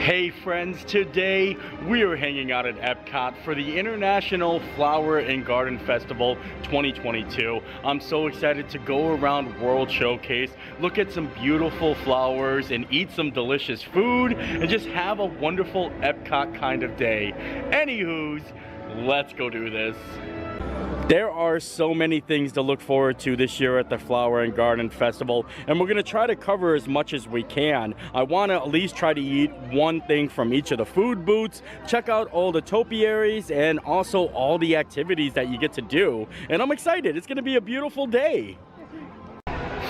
Hey friends, today we are hanging out at Epcot for the International Flower and Garden Festival 2022. I'm so excited to go around World Showcase, look at some beautiful flowers and eat some delicious food and just have a wonderful Epcot kind of day. Anywho's, let's go do this. There are so many things to look forward to this year at the Flower and Garden Festival, and we're going to try to cover as much as we can. I want to at least try to eat one thing from each of the food booths, check out all the topiaries, and also all the activities that you get to do. And I'm excited. It's going to be a beautiful day.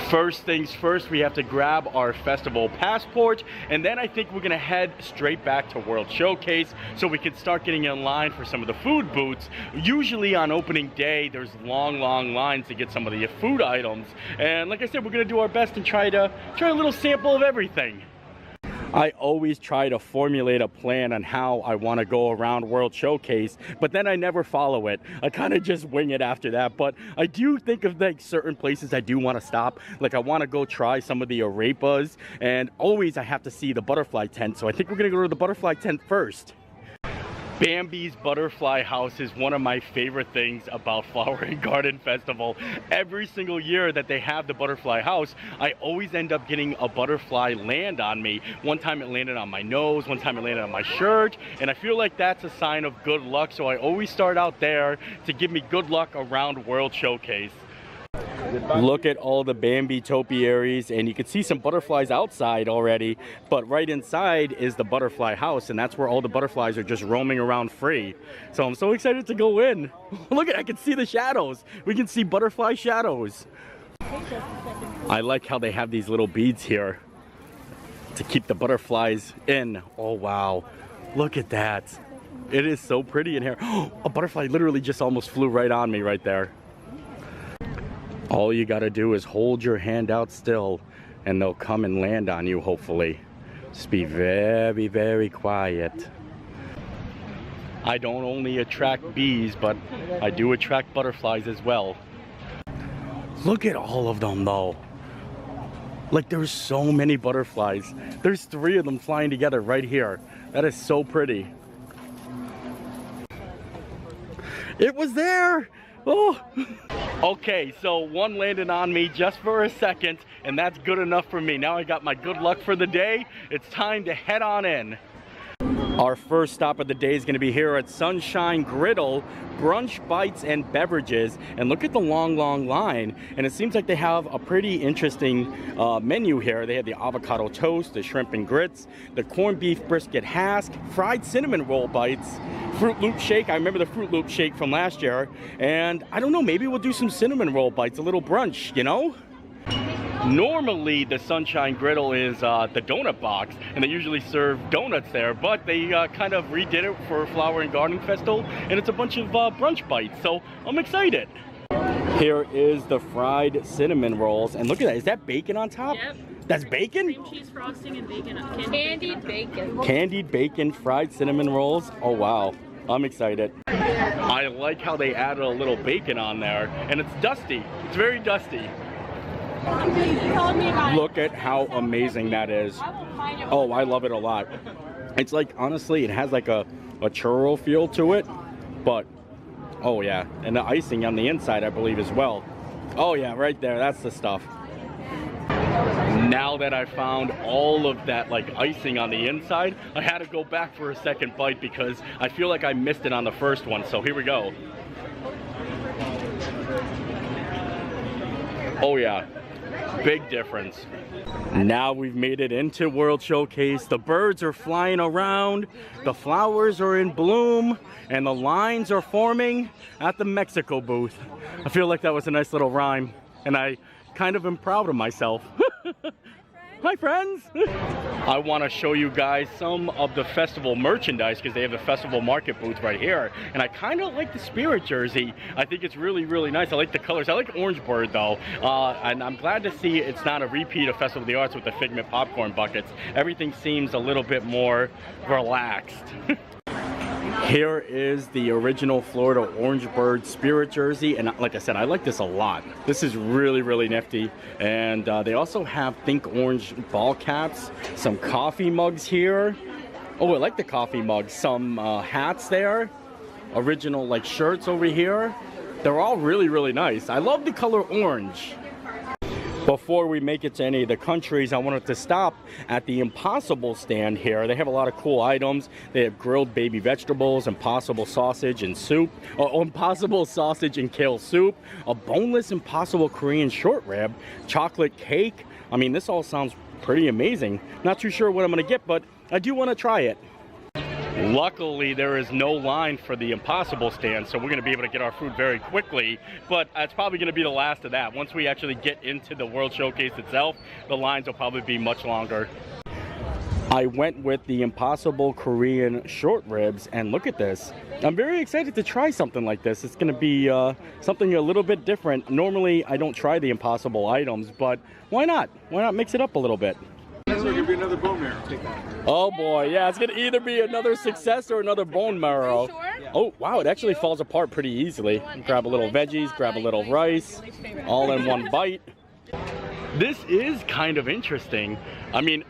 First things first, we have to grab our festival passport, and then I think we're gonna head straight back to World Showcase so we can start getting in line for some of the food booths. Usually on opening day, there's long lines to get some of the food items. And like I said, we're gonna do our best and try a little sample of everything. I always try to formulate a plan on how I want to go around World Showcase, but then I never follow it. I kind of just wing it after that, but I do think of like certain places I do want to stop. Like I want to go try some of the arepas, and always I have to see the butterfly tent, so I think we're going to go to the butterfly tent first. Bambi's Butterfly House is one of my favorite things about Flower and Garden Festival. Every single year that they have the Butterfly House, I always end up getting a butterfly land on me. One time it landed on my nose, one time it landed on my shirt, and I feel like that's a sign of good luck, so I always start out there to give me good luck around World Showcase. Look at all the Bambi topiaries, and you can see some butterflies outside already, but right inside is the butterfly house, and that's where all the butterflies are just roaming around free. So I'm so excited to go in. Look at, I can see the shadows. We can see butterfly shadows. I like how they have these little beads here to keep the butterflies in. Oh wow, look at that. It is so pretty in here. A butterfly literally just almost flew right on me right there. All you gotta do is hold your hand out still and they'll come and land on you, hopefully. Just be very, very quiet. I don't only attract bees, but I do attract butterflies as well. Look at all of them though. Like there's so many butterflies. There's 3 of them flying together right here. That is so pretty. It was there! Oh! Okay, so one landed on me just for a second, and that's good enough for me. Now I got my good luck for the day. It's time to head on in. Our first stop of the day is going to be here at Sunshine Griddle, brunch, bites, and beverages. And look at the long line. And it seems like they have a pretty interesting menu here. They have the avocado toast, the shrimp and grits, the corned beef brisket hask, fried cinnamon roll bites, Fruit Loop shake. I remember the Fruit Loop shake from last year. And I don't know, maybe we'll do some cinnamon roll bites, a little brunch, you know? Normally the Sunshine Griddle is the donut box, and they usually serve donuts there, but they kind of redid it for Flower and Garden Festival, and it's a bunch of brunch bites, so I'm excited. Here is the fried cinnamon rolls, and look at that, is that bacon on top? Yep. That's bacon? Cream cheese frosting and bacon. Candied bacon. Candied bacon fried cinnamon rolls. Oh wow, I'm excited. I like how they added a little bacon on there, and it's dusty. It's very dusty. Look at how amazing that is. Oh, I love it a lot. It's like, honestly, it has like a churro feel to it, but oh yeah, and the icing on the inside I believe as well. Oh yeah, right there, that's the stuff. Now that I found all of that like icing on the inside, I had to go back for a second bite because I feel like I missed it on the first one, so here we go. Oh yeah, big difference. Now we've made it into World Showcase. The birds are flying around, the flowers are in bloom, and the lines are forming at the Mexico booth. I feel like that was a nice little rhyme, and I kind of am proud of myself. Hi friends! I want to show you guys some of the festival merchandise because they have the festival market booth right here, and I kind of like the Spirit jersey. I think it's really, really nice. I like the colors. I like Orange Bird though, and I'm glad to see it's not a repeat of Festival of the Arts with the Figment popcorn buckets. Everything seems a little bit more relaxed. Here is the original Florida Orange Bird Spirit jersey, and like I said, I like this a lot. This is really, really nifty, and they also have Think Orange ball caps, some coffee mugs here, Oh, I like the coffee mugs. Some hats there. Original like shirts over here. They're all really, really nice. I love the color orange. Before we make it to any of the countries, I wanted to stop at the Impossible stand here. They have a lot of cool items. They have grilled baby vegetables, Impossible sausage and soup, Impossible sausage and kale soup, a boneless Impossible Korean short rib, chocolate cake. I mean, this all sounds pretty amazing. Not too sure what I'm gonna get, but I do want to try it. Luckily, there is no line for the Impossible stand, so we're going to be able to get our food very quickly, but it's probably going to be the last of that. Once we actually get into the World Showcase itself, the lines will probably be much longer. I went with the Impossible Korean short ribs, and look at this. I'm very excited to try something like this. It's going to be something a little bit different. Normally, I don't try the Impossible items, but why not? Why not mix it up a little bit? It's going to be another bone marrow. Take that. Oh boy, yeah, it's gonna either be another success or another bone marrow. Oh wow, it actually falls apart pretty easily. Grab a little veggies, grab a little rice, all in one bite. This is kind of interesting. I mean,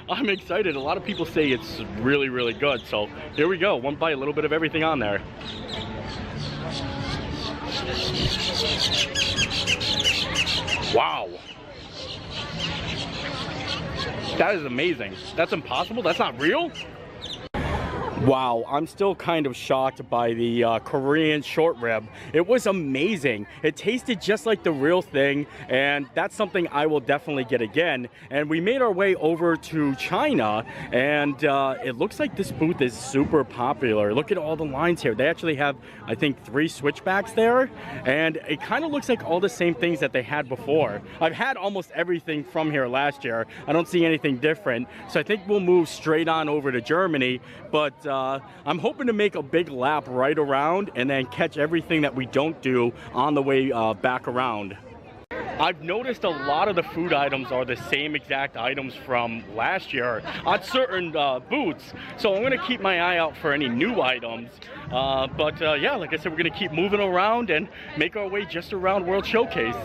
I'm excited. A lot of people say it's really, really good. So here we go, one bite, a little bit of everything on there. Wow. That is amazing. That's impossible? That's not real? Wow, I'm still kind of shocked by the Korean short rib. It was amazing. It tasted just like the real thing, and that's something I will definitely get again. And we made our way over to China, and it looks like this booth is super popular. Look at all the lines here. They actually have, I think, 3 switchbacks there, and it kind of looks like all the same things that they had before. I've had almost everything from here last year. I don't see anything different, so I think we'll move straight on over to Germany, but I'm hoping to make a big lap right around and then catch everything that we don't do on the way back around. I've noticed a lot of the food items are the same exact items from last year on certain booths, so I'm going to keep my eye out for any new items. Yeah, like I said, we're going to keep moving around and make our way just around World Showcase.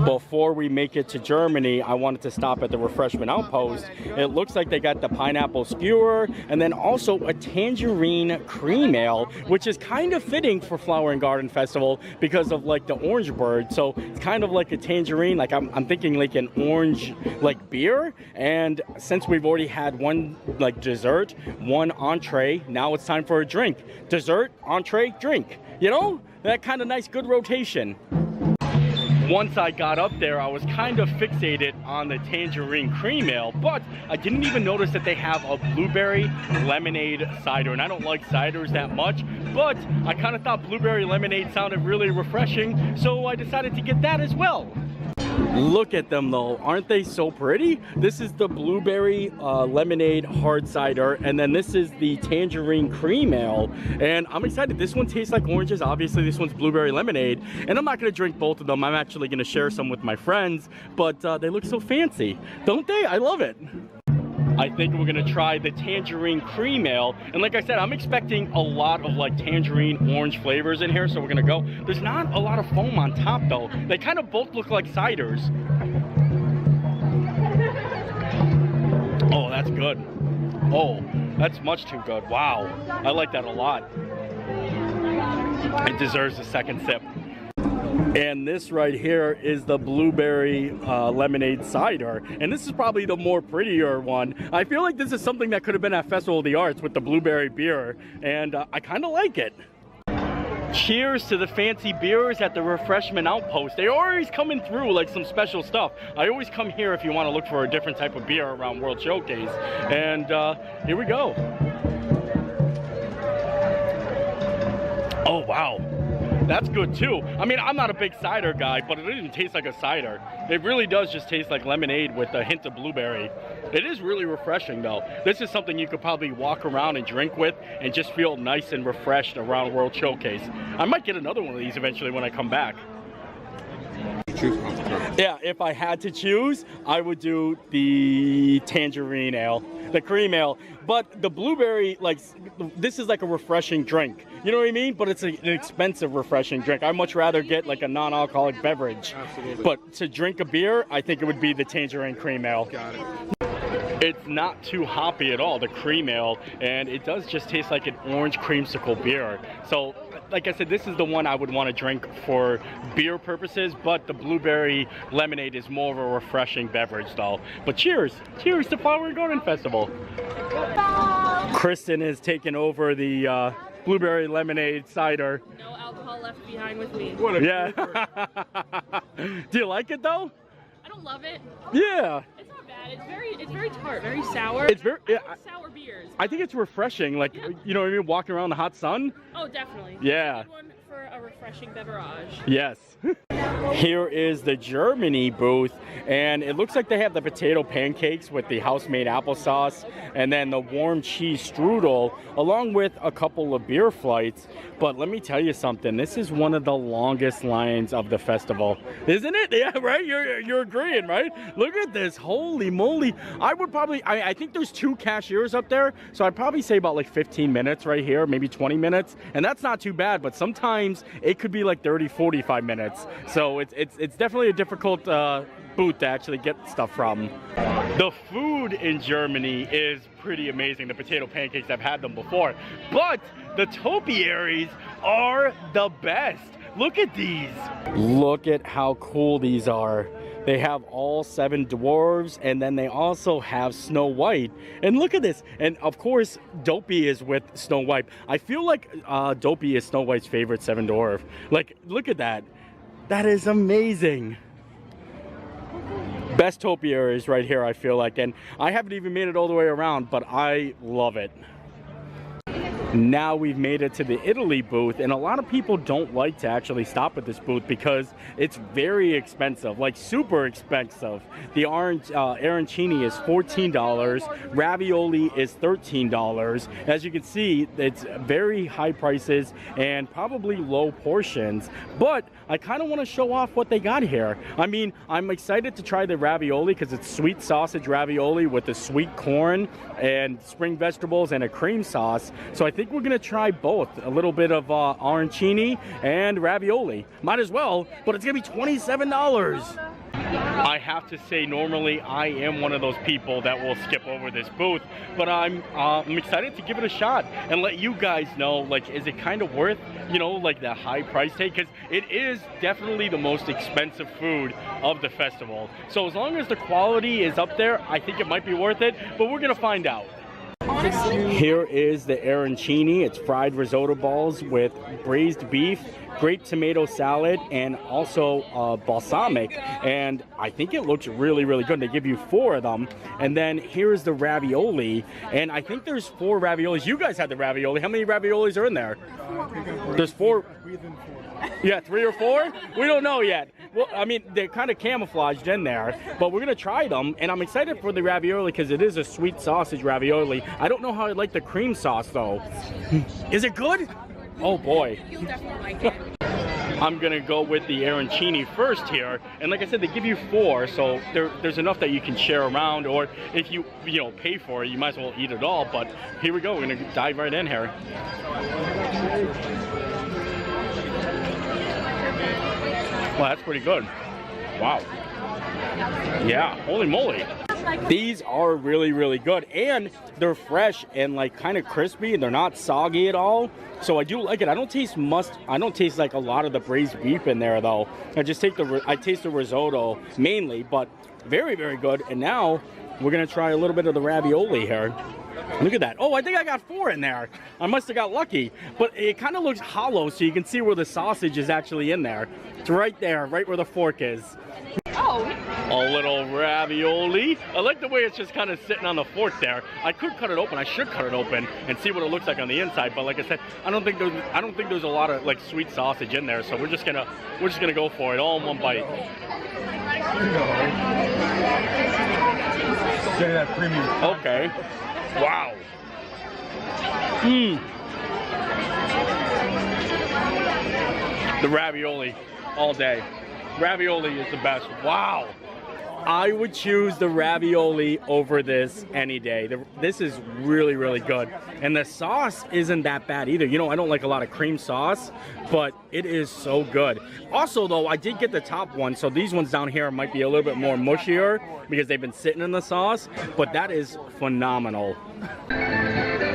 Before we make it to Germany, I wanted to stop at the refreshment outpost. It looks like they got the pineapple skewer and then also a tangerine cream ale, which is kind of fitting for Flower and Garden Festival because of like the orange bird. So it's kind of like a tangerine, like I'm thinking like an orange like beer. And since we've already had one like dessert, one entree, now it's time for a drink. Dessert, entree, drink. You know, that kind of nice, good rotation. Once I got up there, I was kind of fixated on the tangerine cream ale, but I didn't even notice that they have a blueberry lemonade cider, and I don't like ciders that much, but I kind of thought blueberry lemonade sounded really refreshing, so I decided to get that as well. Look at them though, aren't they so pretty? This is the blueberry lemonade hard cider, and then this is the tangerine cream ale, and I'm excited. This one tastes like oranges. Obviously this one's blueberry lemonade, and I'm not going to drink both of them. I'm actually going to share some with my friends, but they look so fancy, don't they? I love it. I think we're gonna try the tangerine cream ale, and like I said, I'm expecting a lot of like tangerine orange flavors in here, so we're gonna go. There's not a lot of foam on top though. They kind of both look like ciders. Oh, that's good. Oh, that's much too good. Wow, I like that a lot. It deserves a second sip. And this right here is the blueberry lemonade cider, and this is probably the more prettier one. I feel like this is something that could have been at Festival of the Arts with the blueberry beer, and I kind of like it. Cheers to the fancy beers at the refreshment outpost. They're always coming through like some special stuff. I always come here if you want to look for a different type of beer around World Showcase, and here we go. Oh wow, that's good too. I mean, I'm not a big cider guy, but it doesn't taste like a cider. It really does just taste like lemonade with a hint of blueberry. It is really refreshing though. This is something you could probably walk around and drink with and just feel nice and refreshed around World Showcase. I might get another one of these eventually when I come back. Yeah, if I had to choose, I would do the tangerine ale, the cream ale. But the blueberry, like, this is like a refreshing drink. You know what I mean? But it's an expensive refreshing drink. I'd much rather get like a non-alcoholic beverage. Absolutely. But to drink a beer, I think it would be the tangerine cream ale. Got it. It's not too hoppy at all, the cream ale, and it does just taste like an orange creamsicle beer. So, like I said, this is the one I would want to drink for beer purposes, but the blueberry lemonade is more of a refreshing beverage though. But cheers! Cheers to Flower and Garden Festival! Kristen has taken over the blueberry lemonade cider. No alcohol left behind with me. What a Yeah. Do you like it though? I don't love it. Yeah. It's not bad. It's very tart, very sour. It's very. I like sour beers. I think it's refreshing. Like, Yeah. you know what I mean? Walking around the hot sun. Oh, definitely. Yeah. Good one for a refreshing beverage. Yes. Here is the Germany booth, and it looks like they have the potato pancakes with the house-made applesauce, and then the warm cheese strudel, along with a couple of beer flights. But let me tell you something. This is one of the longest lines of the festival, isn't it? Yeah, right. You're agreeing, right? Look at this. Holy moly! I think there's 2 cashiers up there, so I'd probably say about like 15 minutes right here, maybe 20 minutes, and that's not too bad. But sometimes it could be like 30, 45 minutes. So it's definitely a difficult booth to actually get stuff from. The food in Germany is pretty amazing. The potato pancakes, I've had them before, but the topiaries are the best. Look at these. Look at how cool these are. They have all 7 dwarves, and then they also have Snow White. And look at this. And of course, Dopey is with Snow White. I feel like Dopey is Snow White's favorite 7 dwarf. Like, look at that. That is amazing. Best topiaries right here, I feel like. And I haven't even made it all the way around, but I love it. Now we've made it to the Italy booth, and a lot of people don't like to actually stop at this booth because it's very expensive, like super expensive. The arancini is $14, ravioli is $13. As you can see, it's very high prices and probably low portions, but I kind of want to show off what they got here. I mean, I'm excited to try the ravioli because it's sweet sausage ravioli with the sweet corn and spring vegetables and a cream sauce. So I think we're gonna try both, a little bit of arancini and ravioli. Might as well, but it's gonna be $27. I have to say, normally I am one of those people that will skip over this booth, but I'm excited to give it a shot and let you guys know, like, is it kind of worth, you know, like the high price tag? Because it is definitely the most expensive food of the festival. So as long as the quality is up there, I think it might be worth it, but we're gonna find out. Here is the arancini. It's fried risotto balls with braised beef, grape tomato salad, and also balsamic. And I think it looks really, really good. They give you 4 of them. And then here's the ravioli. And I think there's 4 raviolis. You guys had the ravioli. How many raviolis are in there? There's 4. Yeah, 3 or 4? We don't know yet. Well, I mean, they're kind of camouflaged in there, but we're going to try them. And I'm excited for the ravioli because it is a sweet sausage ravioli. I don't know how I like the cream sauce, though. Is it good? Oh, boy. You'll definitely like it. I'm going to go with the arancini first here. And like I said, they give you 4, so there's enough that you can share around. Or if you pay for it, you might as well eat it all. But here we go. We're going to dive right in here. Well, that's pretty good. Wow. Yeah, holy moly. These are really, really good, and they're fresh and like kind of crispy, and they're not soggy at all. So I do like it. I don't taste like a lot of the braised beef in there though. I taste the risotto mainly, but very, very good. And now we're gonna try a little bit of the ravioli here. Look at that. Oh, I think I got 4 in there. I must have got lucky. But it kind of looks hollow, so you can see where the sausage is actually in there. It's right there, right where the fork is. Oh. A little ravioli. I like the way it's just kind of sitting on the fork there. I could cut it open. I should cut it open and see what it looks like on the inside. But like I said, I don't think there's a lot of like sweet sausage in there. So we're just gonna go for it all in one bite. Get that premium. Okay. Wow. The ravioli all day. Ravioli is the best. Wow. I would choose the ravioli over this any day. This is really, really good. And the sauce isn't that bad either. You know, I don't like a lot of cream sauce, but it is so good. Also, though, I did get the top one, so these ones down here might be a little bit more mushier because they've been sitting in the sauce, but that is phenomenal.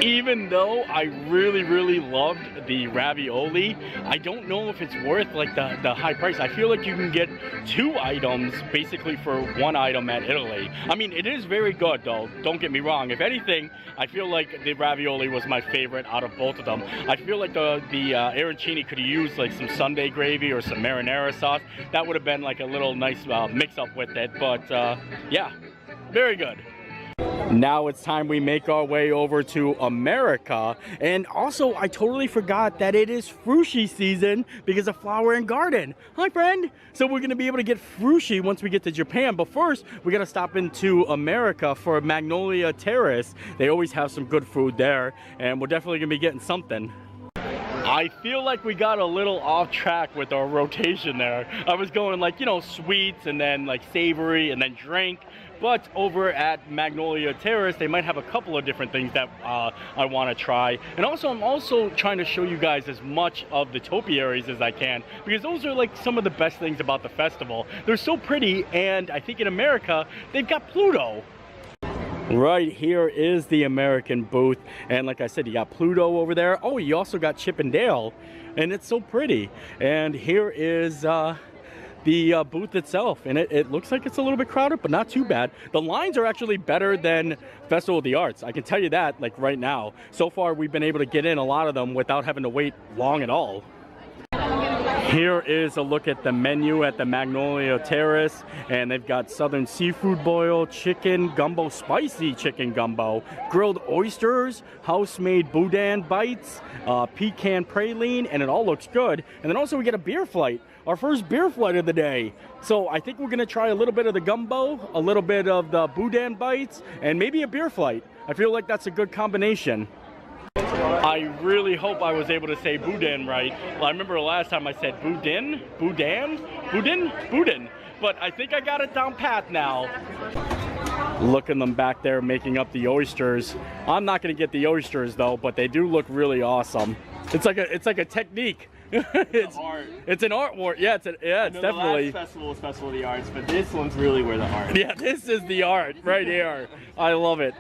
Even though I really, really loved the ravioli, I don't know if it's worth like the high price. I feel like you can get 2 items basically for 1 item at Italy. I mean, it is very good though, don't get me wrong. If anything, I feel like the ravioli was my favorite out of both of them. I feel like the arancini could have used like some Sunday gravy or some marinara sauce. That would have been like a little nice mix up with it, but yeah, very good. Now it's time we make our way over to America. And also, I totally forgot that it is frushi season because of Flower and Garden. Hi, friend. So we're going to be able to get frushi once we get to Japan. But first, we got to stop into America for Magnolia Terrace. They always have some good food there. And we're definitely going to be getting something. I feel like we got a little off track with our rotation there. I was going like, you know, sweets and then like savory and then drink. But over at Magnolia Terrace, they might have a couple of different things that I want to try. And also, I'm also trying to show you guys as much of the topiaries as I can, because those are like some of the best things about the festival. They're so pretty, and I think in America, they've got Pluto. Right here is the American booth, and like I said, you got Pluto over there. Oh, you also got Chip and Dale, and it's so pretty. And here is the booth itself, and it looks like it's a little bit crowded, but not too bad. The lines are actually better than Festival of the Arts. I can tell you that, like right now. So far, we've been able to get in a lot of them without having to wait long at all. Here is a look at the menu at the Magnolia Terrace, and they've got Southern Seafood Boil, chicken gumbo, spicy chicken gumbo, grilled oysters, house-made boudin bites, pecan praline, and it all looks good. And then also we get a beer flight, our first beer flight of the day. So I think we're gonna try a little bit of the gumbo, a little bit of the boudin bites, and maybe a beer flight. I feel like that's a good combination. I really hope I was able to say boudin right. Well, I remember the last time I said boudin, but I think I got it down pat now. Look at them back there making up the oysters. I'm not gonna get the oysters though, but they do look really awesome. It's like a technique. It's art. It's an art war. Yeah, it's definitely. The last festival was Festival of the Arts, but this one's really where the art. Yeah, this is the art right here. I love it.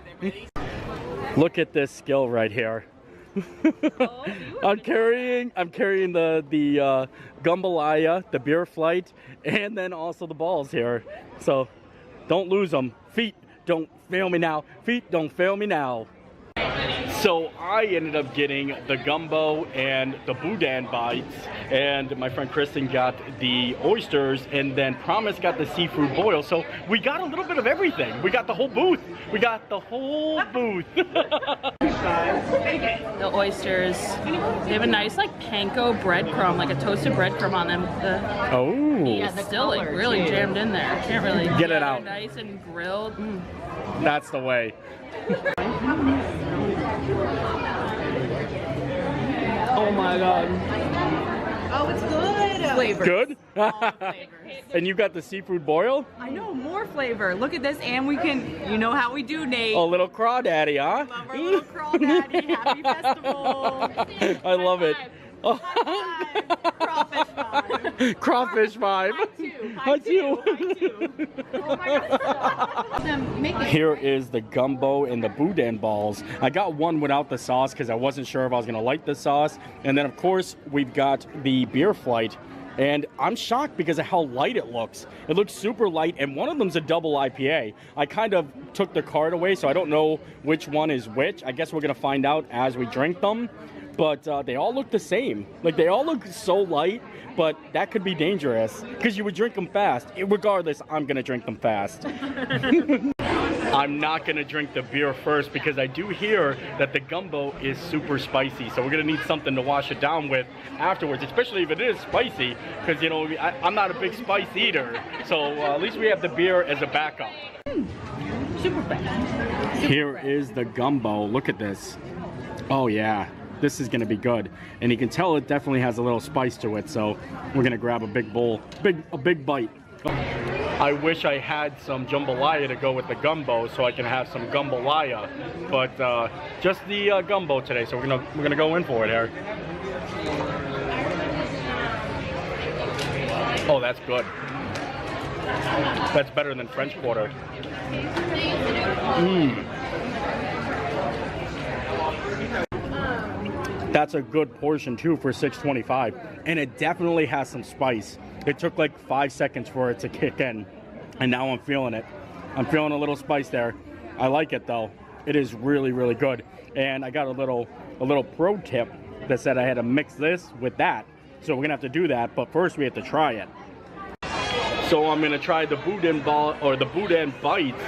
Look at this skill right here. I'm carrying the jambalaya, the beer flight, and then also the balls here. So don't lose them. Feet don't fail me now. Feet don't fail me now. So I ended up getting the gumbo and the boudin bites, and my friend Kristen got the oysters, and then Promise got the seafood boil. So we got a little bit of everything. We got the whole booth. We got the whole booth. The oysters. They have a nice like panko breadcrumb, like a toasted breadcrumb on them. Oh. Yeah, it's still like really jammed in there. Can't really get it out. Nice and grilled. Mm. That's the way. Oh my god. Oh, it's good. Flavor. Good? And you got the seafood boil? I know, more flavor. Look at this, and we can, you know how we do, Nate. A little crawdaddy, huh? Love our little crawdaddy. Happy festival. I love it. Crawfish vibe. Crawfish vibe. Hi too. Oh my God. Here is the gumbo and the boudin balls. I got one without the sauce because I wasn't sure if I was going to like the sauce. And then, of course, we've got the beer flight. And I'm shocked because of how light it looks. It looks super light, and one of them's a double IPA. I kind of took the card away, so I don't know which one is which. I guess we're going to find out as we drink them. But they all look the same. Like, they all look so light, but that could be dangerous because you would drink them fast. Regardless, I'm going to drink them fast. I'm not going to drink the beer first because I do hear that the gumbo is super spicy. So we're going to need something to wash it down with afterwards, especially if it is spicy, because, you know, I'm not a big spice eater. So at least we have the beer as a backup. Super fast. Here is the gumbo. Look at this. Oh, yeah. This is going to be good. And you can tell it definitely has a little spice to it. So we're going to grab a big bowl, a big bite. I wish I had some jambalaya to go with the gumbo so I can have some gumbalaya, but just the gumbo today. So we're gonna go in for it here. Oh, that's good. That's better than French Quarter. That's a good portion too for $6.25, and it definitely has some spice. It took like 5 seconds for it to kick in, and now I'm feeling it. I'm feeling a little spice there. I like it though. It is really, really good. And I got a little pro tip that said I had to mix this with that. So we're gonna have to do that, but first we have to try it. So I'm gonna try the boudin ball or the boudin bites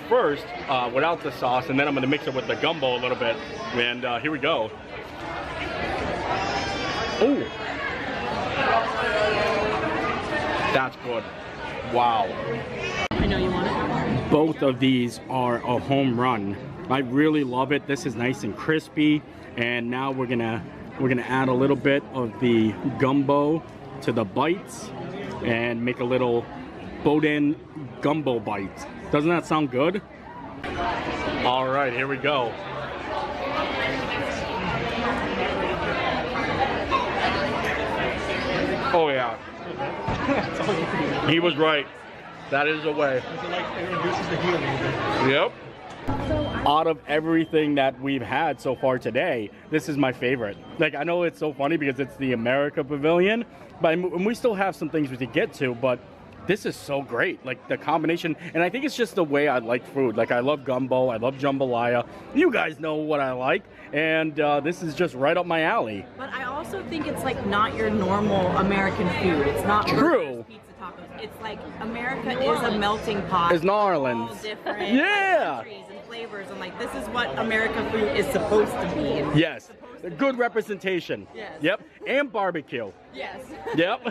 first without the sauce, and then I'm gonna mix it with the gumbo a little bit. And here we go. Oh, that's good. Wow. I know you want it. Both of these are a home run. I really love it. This is nice and crispy. And now we're gonna add a little bit of the gumbo to the bites and make a little boudin gumbo bite. Doesn't that sound good? All right, here we go. Oh yeah. He was right. That is the way. Yep. Out of everything that we've had so far today, this is my favorite. Like, I know it's so funny because it's the America Pavilion, but we still have some things we could get to, but this is so great. Like, the combination, and I think it's just the way I like food. Like, I love gumbo, I love jambalaya. You guys know what I like, and this is just right up my alley. But I also think it's like not your normal American food. It's not true. Pizza tacos. It's like America is a melting pot. It's New Orleans. All different Yeah. countries and flavors, and like this is what American food is supposed to be. Yes. Good representation. Yes. Yep. And barbecue. Yes. Yep.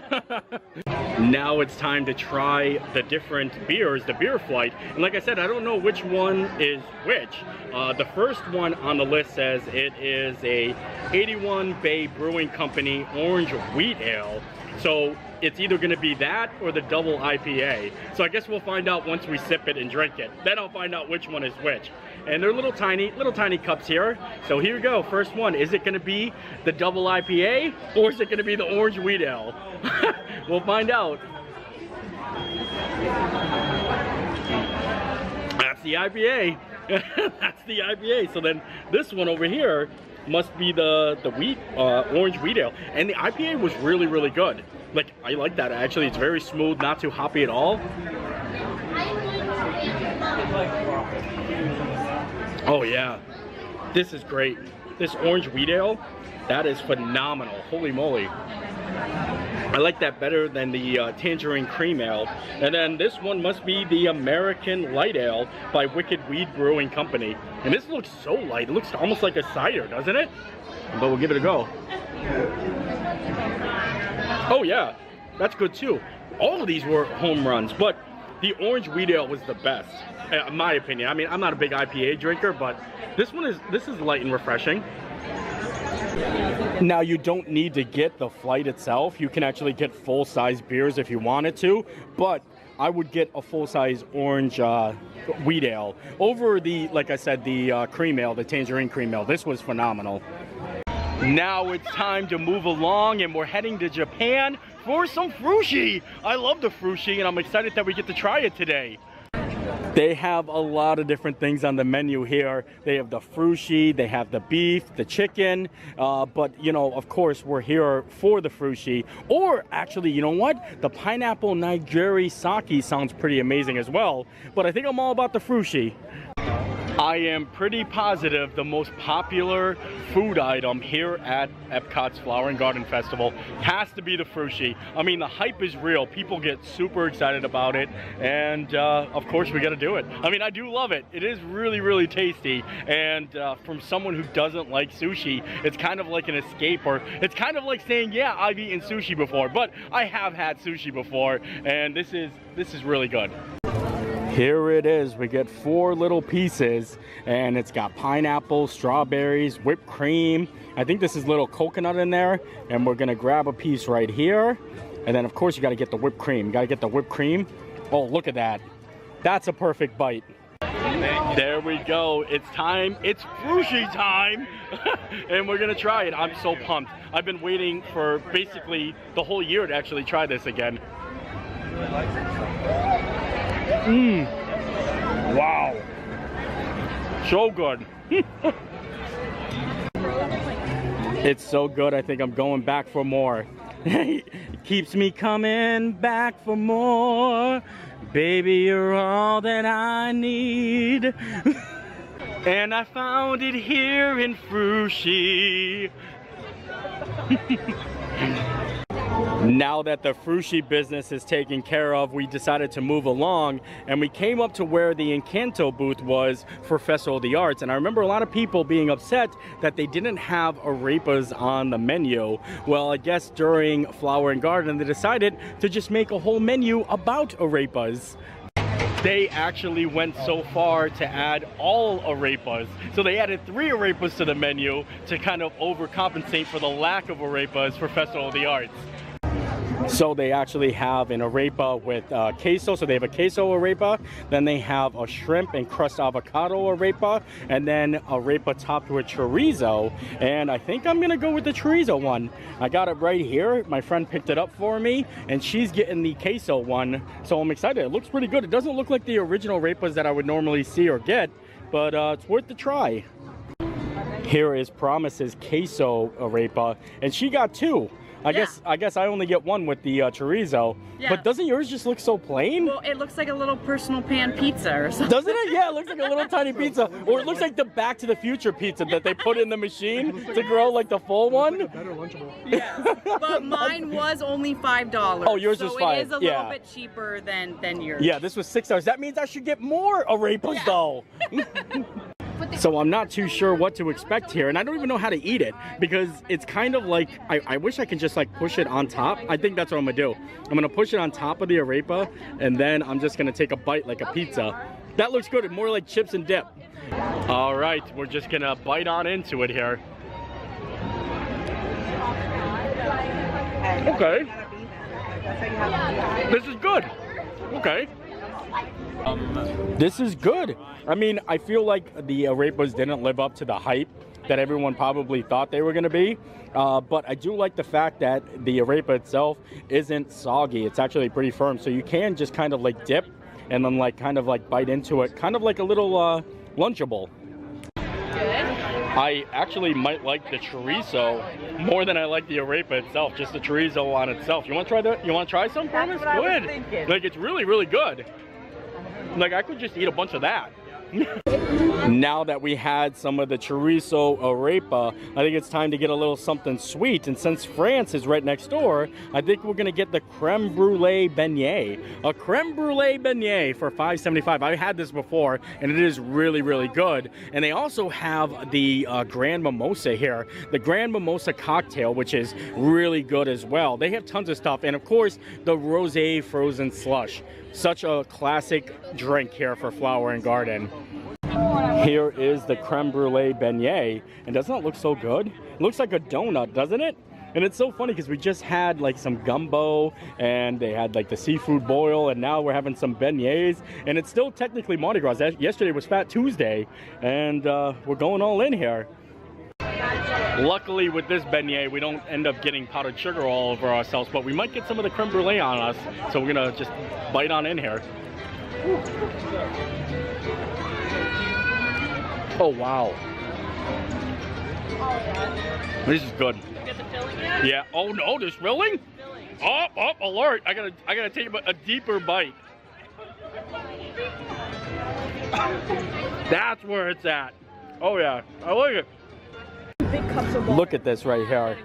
Now it's time to try the different beers, the beer flight. And like I said, I don't know which one is which. The first one on the list says it is a 81 Bay Brewing Company Orange Wheat Ale. So it's either going to be that or the double IPA. So I guess we'll find out once we sip it and drink it. Then I'll find out which one is which. And they're little tiny cups here. So here we go. First one. Is it going to be the double IPA or is it going to be the orange wheat ale? We'll find out. That's the IPA. That's the IPA. So then this one over here must be the orange wheat ale. And the IPA was really, really good. Like, I like that actually. It's very smooth, not too hoppy at all. Oh yeah, this is great. This orange wheat ale, that is phenomenal. Holy moly. I like that better than the tangerine cream ale. And then this one must be the American Light Ale by Wicked Weed Brewing Company. And this looks so light. It looks almost like a cider, doesn't it? But we'll give it a go. Oh yeah, that's good too. All of these were home runs, but the orange wheat ale was the best, in my opinion. I mean, I'm not a big IPA drinker, but this is light and refreshing. Now, you don't need to get the flight itself. You can actually get full-size beers if you wanted to, but I would get a full-size orange wheat ale over the, like I said, the cream ale, the tangerine cream ale. This was phenomenal. Now it's time to move along, and we're heading to Japan for some frushi. I love the frushi, and I'm excited that we get to try it today. They have a lot of different things on the menu here. They have the frushi, they have the beef, the chicken, but you know, of course, we're here for the frushi. Or actually, you know what? The pineapple nigiri sake sounds pretty amazing as well, but I think I'm all about the frushi. I am pretty positive the most popular food item here at Epcot's Flower and Garden Festival has to be the frushi. I mean, the hype is real. People get super excited about it, and of course we got to do it. I mean, I do love it. It is really, really tasty, and from someone who doesn't like sushi, it's kind of like an escape, or it's kind of like saying, yeah, I've eaten sushi before, but I have had sushi before, and this is really good. Here it is. We get 4 little pieces, and it's got pineapple, strawberries, whipped cream. I think this is little coconut in there, and we're gonna grab a piece right here. And then of course you gotta get the whipped cream. You gotta get the whipped cream Oh, look at that. That's a perfect bite. There we go. It's time. It's Frushi time. And we're gonna try it. I'm so pumped. I've been waiting for basically the whole year to actually try this again. Wow. So good. It's so good. I think I'm going back for more. It keeps me coming back for more. Baby, you're all that I need. And I found it here in Frushi. Now that the Frushi business is taken care of, we decided to move along, and we came up to where the Encanto booth was for Festival of the Arts. And I remember a lot of people being upset that they didn't have arepas on the menu. Well, I guess during Flower and Garden, they decided to just make a whole menu about arepas. They actually went so far to add all arepas. So they added 3 arepas to the menu to kind of overcompensate for the lack of arepas for Festival of the Arts. So they actually have an arepa with queso, so they have a queso arepa, then they have a shrimp and crust avocado arepa, and then arepa topped with chorizo. And I think I'm gonna go with the chorizo one. I got it right here. My friend picked it up for me, and she's getting the queso one, so I'm excited. It looks pretty good. It doesn't look like the original arepas that I would normally see or get, but it's worth the try. Here is Promise's queso arepa, and she got 2. I guess I only get 1 with the chorizo. Yeah. But doesn't yours just look so plain? Well, it looks like a little personal pan pizza or something. Doesn't it? Yeah, it looks like a little tiny pizza. Or it looks like the Back to the Future pizza that they put in the machine to grow like the full one. Like a better Lunchable. Yeah, but mine was only $5. Oh, yours was $5. So it is a little bit cheaper than yours. Yeah, this was $6. That means I should get more arepas though. So I'm not too sure what to expect here, and I don't even know how to eat it because it's kind of like, I wish I could just like push it on top. I think that's what I'm gonna do. I'm gonna push it on top of the arepa, and then I'm just gonna take a bite like a pizza. That looks good, more like chips and dip. All right, we're just gonna bite on into it here. Okay. This is good. Okay. This is good. I mean, I feel like the arepas didn't live up to the hype that everyone probably thought they were going to be. But I do like the fact that the arepa itself isn't soggy. It's actually pretty firm. So you can just kind of like dip and then like kind of like bite into it. Kind of like a little Lunchable. I actually might like the chorizo more than I like the arepa itself. Just the chorizo on itself. You want to try that? You want to try some, Promise? Go ahead. Like, it's really, really good. Like, I could just eat a bunch of that. Now that we had some of the chorizo arepa, I think it's time to get a little something sweet. And since France is right next door, I think we're gonna get the creme brulee beignet. A creme brulee beignet for $5.75. I had this before, and it is really, really good. And they also have the Grand Mimosa here, the Grand Mimosa cocktail, which is really good as well. They have tons of stuff, and of course, the rosé frozen slush. Such a classic drink here for Flower and Garden. Here is the creme brulee beignet, and doesn't it look so good? It looks like a donut, doesn't it? And it's so funny because we just had like some gumbo, and they had like the seafood boil, and now we're having some beignets, and it's still technically Mardi Gras. Yesterday was Fat Tuesday, and we're going all in here. Luckily with this beignet, we don't end up getting powdered sugar all over ourselves, but we might get some of the creme brulee on us, so we're gonna just bite on in here. Oh wow, this is good. You get the filling yet? Yeah. Oh no, there's filling? Oh, alert! I gotta take a deeper bite. That's where it's at. Oh yeah, I like it. Big cups of water. Look at this right here.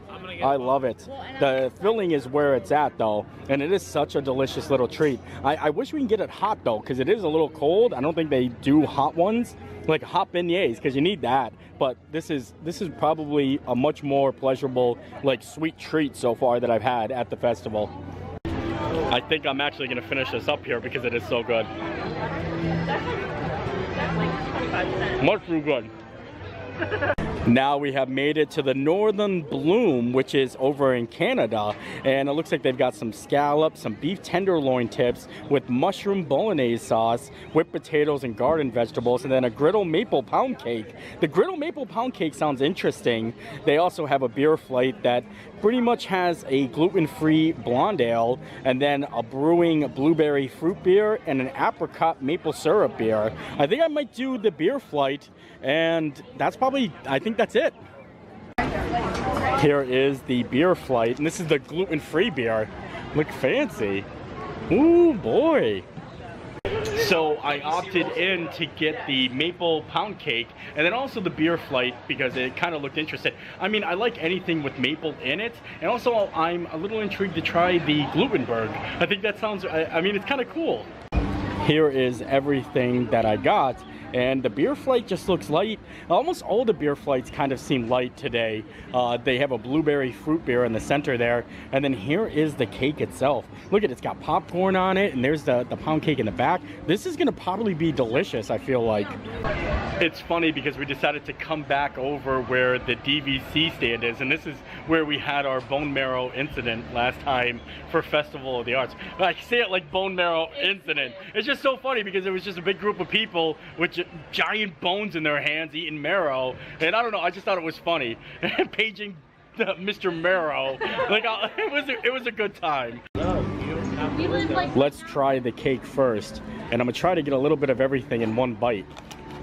I love it. The filling is where it's at though, and it is such a delicious little treat. I wish we can get it hot though, because it is a little cold. I don't think they do hot ones, like hot beignets, because you need that. But this is probably a much more pleasurable, like sweet treat so far that I've had at the festival. I think I'm actually gonna finish this up here because it is so good. That's like 25 cents. Much too good. Now we have made it to the Northern Bloom, which is over in Canada, and it looks like they've got some scallops, some beef tenderloin tips with mushroom bolognese sauce, whipped potatoes and garden vegetables, and then a griddle maple pound cake. The griddle maple pound cake sounds interesting. They also have a beer flight that pretty much has a gluten-free blonde ale, and then a brewing blueberry fruit beer and an apricot maple syrup beer. I think I might do the beer flight, and that's probably, I think that's it. Here is the beer flight, and this is the gluten-free beer. Look fancy. Ooh, boy. So I opted in to get the maple pound cake and then also the beer flight because it kind of looked interesting. I mean, I like anything with maple in it, and also I'm a little intrigued to try the Glutenberg. I think that sounds, I mean, it's kind of cool. Here is everything that I got, and the beer flight just looks light. Almost all the beer flights kind of seem light today. They have a blueberry fruit beer in the center there, and then here is the cake itself. Look at it, it's got popcorn on it, and there's the pound cake in the back. This is gonna probably be delicious, I feel like. It's funny because we decided to come back over where the DVC stand is, and this is where we had our bone marrow incident last time for Festival of the Arts. I say it like bone marrow incident. It's just so funny because it was just a big group of people with giant bones in their hands eating marrow, and I don't know, I just thought it was funny. Paging Mr. Marrow, like it was a good time. Let's try the cake first, and I'm gonna try to get a little bit of everything in one bite.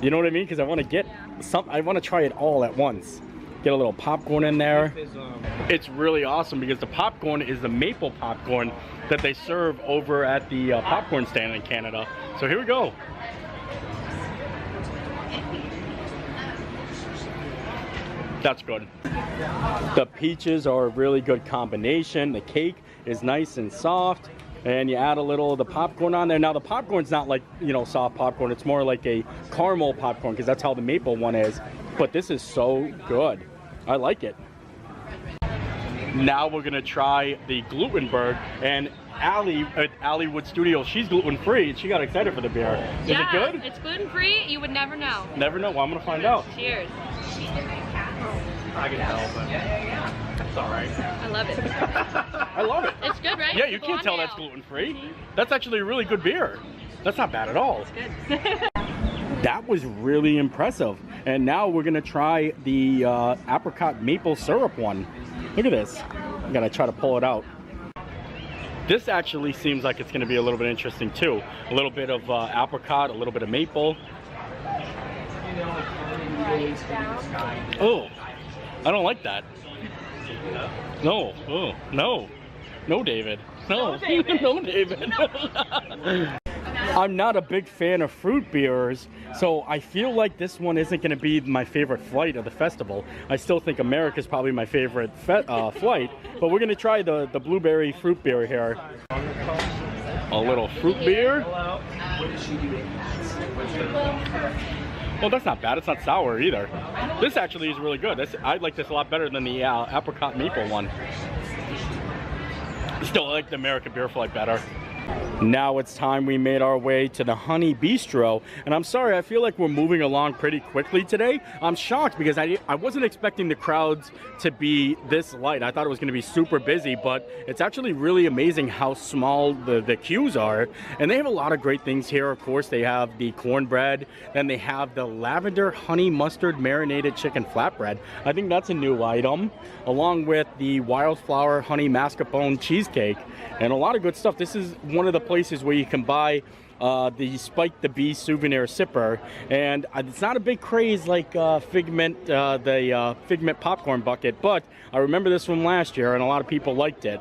You know what I mean? Because I want to get some. I want to try it all at once. Get a little popcorn in there. It's really awesome because the popcorn is the maple popcorn that they serve over at the popcorn stand in Canada. So here we go. That's good. The peaches are a really good combination. The cake is nice and soft, and you add a little of the popcorn on there. Now the popcorn's not like, you know, soft popcorn. It's more like a caramel popcorn because that's how the maple one is. But this is so good. I like it. Now we're gonna try the Glutenberg, and Allie at Allywood Studios, she's gluten-free, and she got excited for the beer. Is it good? It's gluten-free. You would never know. Never know. Well, I'm gonna find out. Cheers. I can tell, but it's all right. I love it. I love it. It's good, right? Yeah, you can't tell that's gluten-free. That's actually a really good beer. That's not bad at all. It's good. That was really impressive. And now we're gonna try the apricot maple syrup one. Look at this. I'm gonna try to pull it out. This actually seems like it's gonna be a little bit interesting too. A little bit of apricot, a little bit of maple. Oh, I don't like that. No, oh, no. No, David. No, no, David. I'm not a big fan of fruit beers, so I feel like this one isn't going to be my favorite flight of the festival. I still think America's probably my favorite flight, but we're going to try the blueberry fruit beer here. A little fruit beer. Well, that's not bad. It's not sour either. This actually is really good. I like this a lot better than the apricot maple one. Still, I like the American beer flight better. Now it's time we made our way to the Honey Bistro, and I'm sorry, I feel like we're moving along pretty quickly today. I'm shocked because I wasn't expecting the crowds to be this light. I thought it was going to be super busy, but it's actually really amazing how small the queues are, and they have a lot of great things here. Of course, they have the cornbread, then they have the lavender honey mustard marinated chicken flatbread. I think that's a new item, along with the wildflower honey mascarpone cheesecake, and a lot of good stuff. This is one of the places where you can buy the Spike the Bee souvenir sipper, and it's not a big craze like Figment, the Figment popcorn bucket, but I remember this from last year and a lot of people liked it.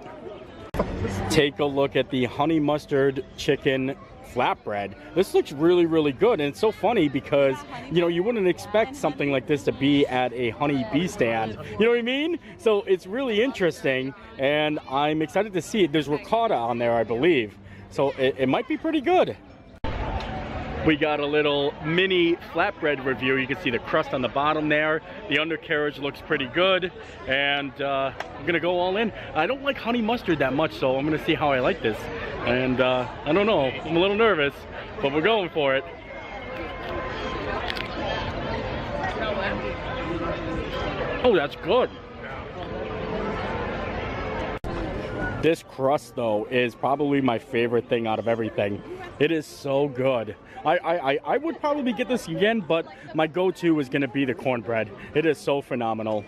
Take a look at the honey mustard chicken flatbread. This looks really, really good, and it's so funny because, you know, you wouldn't expect something like this to be at a Honey Bee stand. You know what I mean? So it's really interesting, and I'm excited to see it. There's ricotta on there, I believe. So it might be pretty good. We got a little mini flatbread review. You can see the crust on the bottom there. The undercarriage looks pretty good, and I'm gonna go all in. I don't like honey mustard that much, so I'm gonna see how I like this. And I don't know, I'm a little nervous, but we're going for it. Oh, that's good. This crust, though, is probably my favorite thing out of everything. It is so good. I would probably get this again, but my go-to is going to be the cornbread. It is so phenomenal.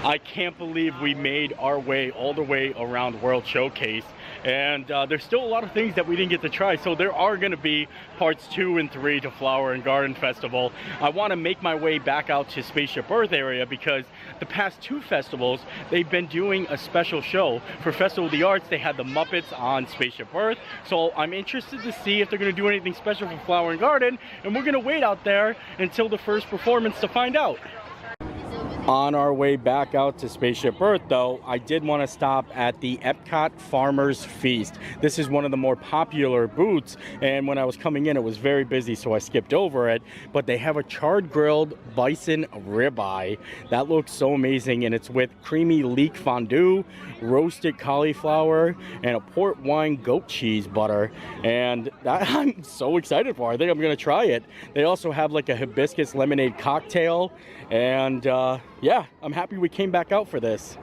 I can't believe we made our way all the way around World Showcase, and there's still a lot of things that we didn't get to try, so there are going to be parts 2 and 3 to Flower and Garden Festival. I want to make my way back out to Spaceship Earth area because the past 2 festivals, they've been doing a special show. For Festival of the Arts, they had the Muppets on Spaceship Earth, so I'm interested to see if they're going to do anything special for Flower and Garden, and we're going to wait out there until the first performance to find out. On our way back out to Spaceship Earth, though, I did want to stop at the Epcot Farmers Feast. This is one of the more popular booths, and when I was coming in, it was very busy, so I skipped over it. But they have a charred grilled bison ribeye. That looks so amazing, and it's with creamy leek fondue, roasted cauliflower, and a port wine goat cheese butter. And that I'm so excited for. I think I'm going to try it. They also have like a hibiscus lemonade cocktail, and yeah, I'm happy we came back out for this.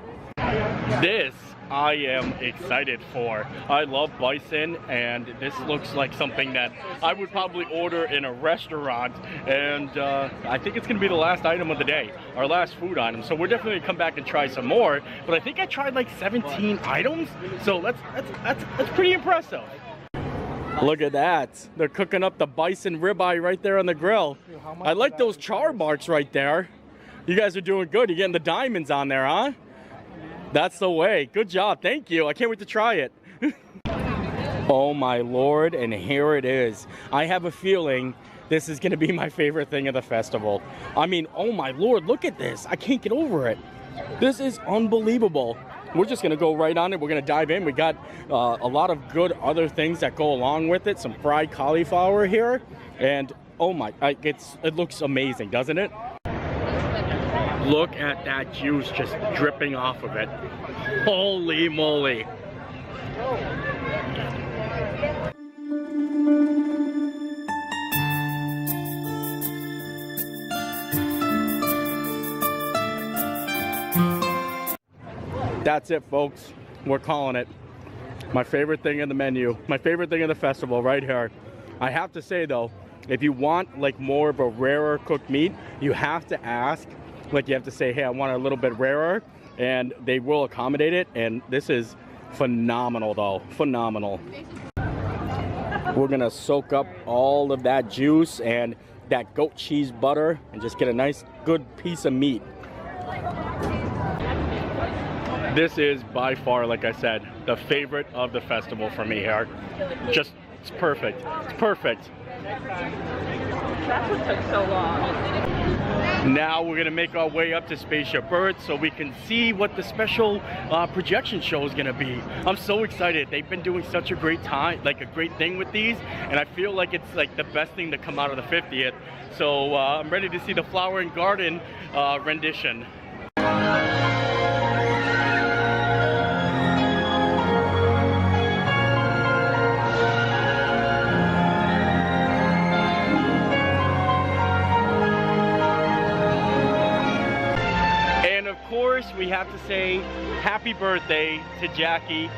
This I am excited for. I love bison, and this looks like something that I would probably order in a restaurant, and I think it's gonna be the last item of the day, our last food item. So we're definitely gonna come back and try some more, but I think I tried like 17 items, so that's pretty impressive. Look at that. They're cooking up the bison ribeye right there on the grill. I like those char marks right there. You guys are doing good. You're getting the diamonds on there, huh? That's the way. Good job. Thank you. I can't wait to try it. Oh my Lord, and here it is. I have a feeling this is going to be my favorite thing of the festival. I mean, oh my Lord, look at this. I can't get over it. This is unbelievable. We're just going to go right on it. We're going to dive in. We got a lot of good other things that go along with it. Some fried cauliflower here. And oh my, it looks amazing, doesn't it? Look at that juice just dripping off of it. Holy moly. That's it, folks. We're calling it. My favorite thing in the menu. My favorite thing in the festival right here. I have to say though, if you want like more of a rarer cooked meat, you have to ask. Like you have to say, hey, I want it a little bit rarer, and they will accommodate it. And this is phenomenal though, phenomenal. We're gonna soak up all of that juice and that goat cheese butter and just get a nice good piece of meat. This is by far, like I said, the favorite of the festival for me here. Just, it's perfect, it's perfect. That's what took so long. Now we're gonna make our way up to Spaceship Earth so we can see what the special projection show is gonna be. I'm so excited. They've been doing such a great time, like a great thing with these, and I feel like it's like the best thing to come out of the 50th. So I'm ready to see the Flower and Garden rendition. We have to say happy birthday to Jackie,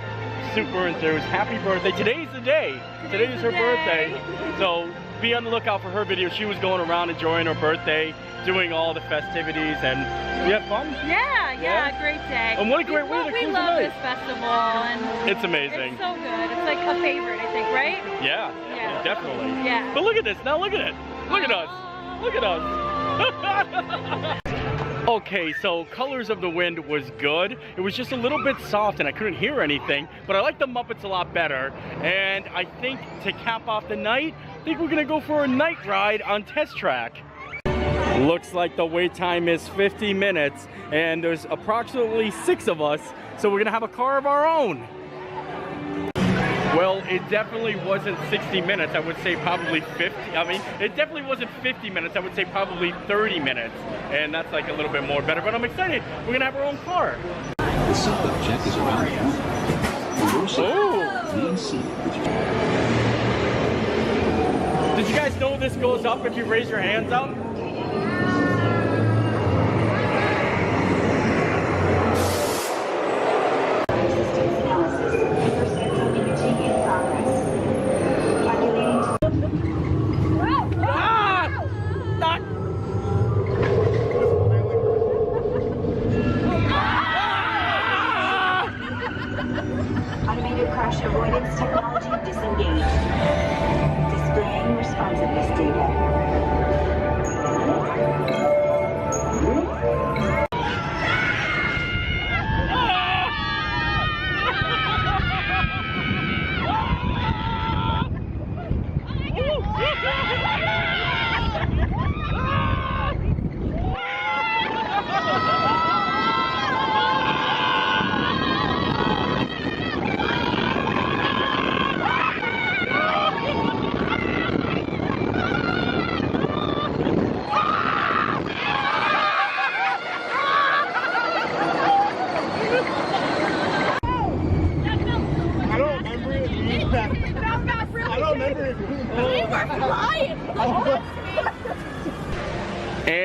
super enthused. Happy birthday. Today's the day. Today is her birthday. So be on the lookout for her video. She was going around enjoying her birthday, doing all the festivities, and you had fun? Yeah, great day. And what a great way to close the night. We love this festival, and it's amazing. It's so good. It's like a favorite, I think, right? Yeah, definitely. Yeah. But look at this. Now look at it. Look at us. Look at us. Okay, so Colors of the Wind was good. It was just a little bit soft and I couldn't hear anything, but I like the Muppets a lot better. And I think to cap off the night, I think we're gonna go for a night ride on Test Track. Looks like the wait time is 50 minutes and there's approximately 6 of us, so we're gonna have a car of our own. Well, it definitely wasn't 60 minutes. I would say probably 50. I mean, it definitely wasn't 50 minutes. I would say probably 30 minutes. And that's like a little bit more better. But I'm excited. We're going to have our own car. The seatbelt check is around you. Oh! Did you guys know this goes up if you raise your hands up?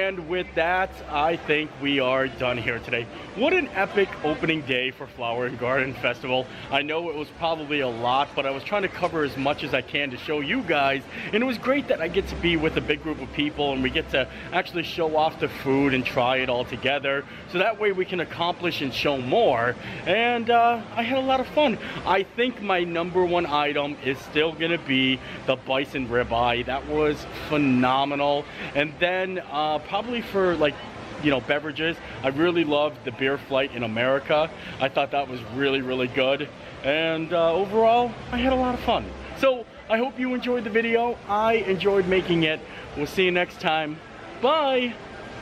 And with that, I think we are done here today. What an epic opening day for Flower and Garden Festival. I know it was probably a lot, but I was trying to cover as much as I can to show you guys. And it was great that I get to be with a big group of people and we get to actually show off the food and try it all together. So that way we can accomplish and show more. And I had a lot of fun. I think my #1 item is still gonna be the bison ribeye. That was phenomenal. And then probably for like, you know, beverages, I really loved the beer flight in America. I thought that was really, really good. And overall, I had a lot of fun. So I hope you enjoyed the video. I enjoyed making it. We'll see you next time. Bye.